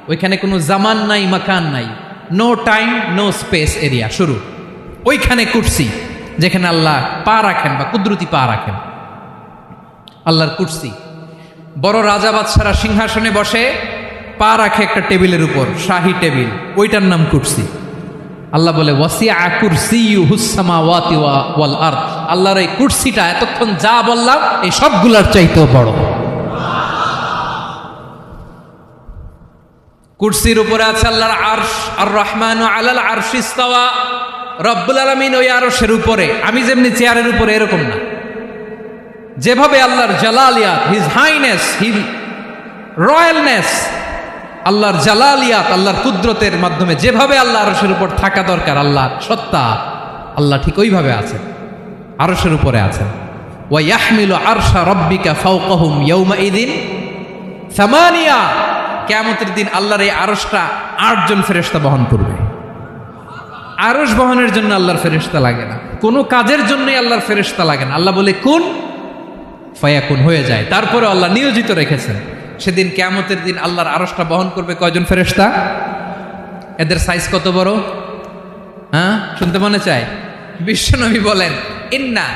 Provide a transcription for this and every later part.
ওইখানে কোনো জামান নাই, মাকান নাই, no time no space area শুরু। ওইখানে কুরসি, যেখানে আল্লাহ পা রাখেন বা কুদরতি পা রাখেন, আল্লাহর কুরসি। বড় রাজা বাদশারা সিংহাসনে বসে পা রাখে একটা টেবিলের উপর, শাহী টেবিল, ওইটার নাম কুরসি। আল্লাহ বলে ওয়াসিআ কুরসিয়ুহুস সামাওয়াতি ওয়াল আরদ, আল্লাহর এই কুরসিটা এতক্ষণ যা বললাম এই সবগুলার চাইতেও বড়। কুরসির উপরে আছে আল্লাহর আরশ, আর রহমানু আলাল আরশি ইস্তাওয়া, রব্বুল আলামিন ওই আরশের উপরে। আমি যেমনি চেয়ারের উপরে এরকম না, যেভাবে আল্লাহর জালালিয়াত, হিজ হাইনেস, হিজ রয়্যালনেস, আল্লাহর জালালিয়াত, আল্লাহর কুদরতের মাধ্যমে যেভাবে আল্লাহ আরশের উপর থাকা দরকার, আল্লাহর সত্তা, আল্লাহ ঠিক ওইভাবে আছেন, আরশের উপরে আছেন। ওয়া ইয়াহমিলু আরশা রাব্বিকা ফাওকাহুম ইয়াওমাইযিন সামানিয়া, কিয়ামতের দিন আল্লাহর এই আরশটা 8 জন ফেরেশতা বহন করবে। আরশ বহনের জন্য আল্লাহর ফেরেশতা লাগে না, কোনো কাজের জন্যই আল্লাহর ফেরেশতা লাগে না। আল্লাহ বলে কুন ফায়াকুন, হয়ে যায়। তারপরে আল্লাহ নিয়োজিত রেখেছেন। সেদিন কিয়ামতের দিন আল্লাহর আরশটা বহন করবে কয়জন ফেরেশতা? এদের সাইজ কত বড়? হ্যাঁ, শুনতে মনে চায়? বিশ্বনবী বলেন ইন্না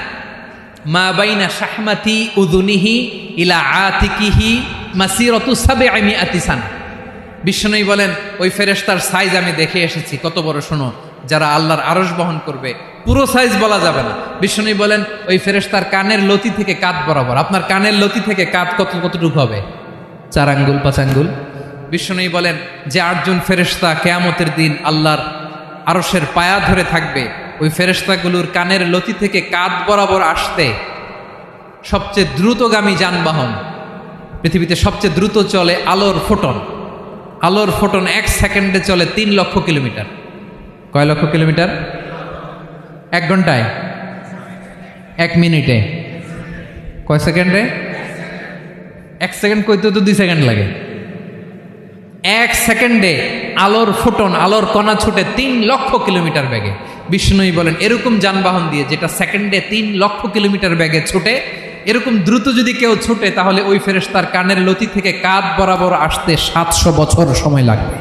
মা বাইনা শাহমাতি উযুনিহি ইলা আতিকিহি মাসিরাতু 700 সানা। বিশ্বনবী বলেন ওই ফেরেশতার সাইজ আমি দেখে এসেছি কত বড়। শোনো, যারা আল্লাহর আরশ বহন করবে, পুরো সাইজ বলা যাবে না। বিশ্বনবী বলেন ওই ফেরেশতার কানের লতি থেকে কাঁধ বরাবর। আপনার কানের লতি থেকে কাঁধ কতটুকু হবে? 4 আঙ্গুল 5 আঙ্গুল। বিশ্বনবী বলেন যে 8 জন ফেরেশতা কিয়ামতের দিন আল্লাহর আরশের পায়া ধরে থাকবে, ওই ফেরেশতাগুলোর কানের লতি থেকে কাঁধ বরাবর আসতে সবচেয়ে দ্রুতগামী যানবাহন, পৃথিবীতে সবচেয়ে দ্রুত চলে আলোর ফোটন। আলোর ফোটন 1 সেকেন্ডে চলে 3 লক্ষ কিলোমিটার। কয় লক্ষ কিলোমিটার? 1 ঘন্টায়? 1 মিনিটে? কয় সেকেন্ডে? 1 সেকেন্ড কইতে তো 2 সেকেন্ড লাগে। 1 সেকেন্ডে আলোর ফোটন, আলোর কণা ছুটে 3 লক্ষ কিলোমিটার বেগে। বিষ্ণুই বলেন এরকম যানবাহন দিয়ে, যেটা সেকেন্ডে 3 লক্ষ কিলোমিটার বেগে ছুটে, এরকম দ্রুত যদি কেউ ছুটে, তাহলে ওই ফেরেশতার কানের লতি থেকে কাঁধ বরাবর আসতে 700 বছর সময় লাগবে।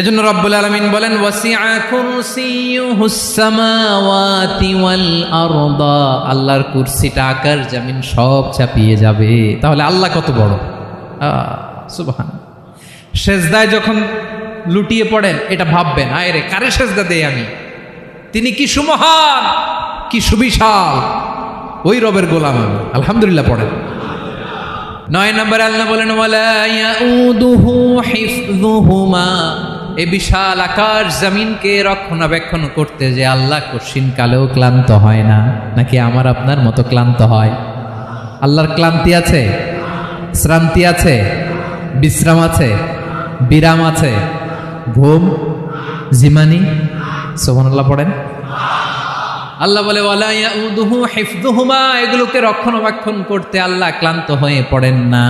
এজন্য রব্বুল আলামিন বলেন ওয়াসিআ কুরসিয়ুহুস সামাওয়াতি ওয়াল আরদা, আল্লাহর কুরসিটা আকাশ জমিন সব চাপিয়ে যাবে। তাহলে আল্লাহ কত বড়! সুবহান। সেজদায় যখন লুটিয়ে পড়েন এটা ভাববেন, আয় রে কারে সেজদা দেই আমি, তিনি কি সুমহান, কি সুবিশাল, ওই রবের গোলাম আমি। আলহামদুলিল্লাহ পড়েন। 9 নম্বরে আল্লাহ বলেন ওয়ালা ইয়াউদুহু হিফযুহুমা, এই বিশাল আকাশ জমিনকে রক্ষণাবেক্ষণ করতে যে আল্লাহ কঠিন কালেও ক্লান্ত হয় না। নাকি আমার আপনার মতো ক্লান্ত হয়? আল্লাহর ক্লান্তি আছে, শ্রান্তি আছে, বিশ্রাম আছে, বিরাম আছে, ঘুম, জিমানি? সুবহানাল্লাহ পড়েন। আল্লাহ বলে ওয়ালা ইয়াউদুহু হিফযুহুমা, এগুলোকে রক্ষণাবেক্ষণ করতে আল্লাহ ক্লান্ত হয়ে পড়েন না।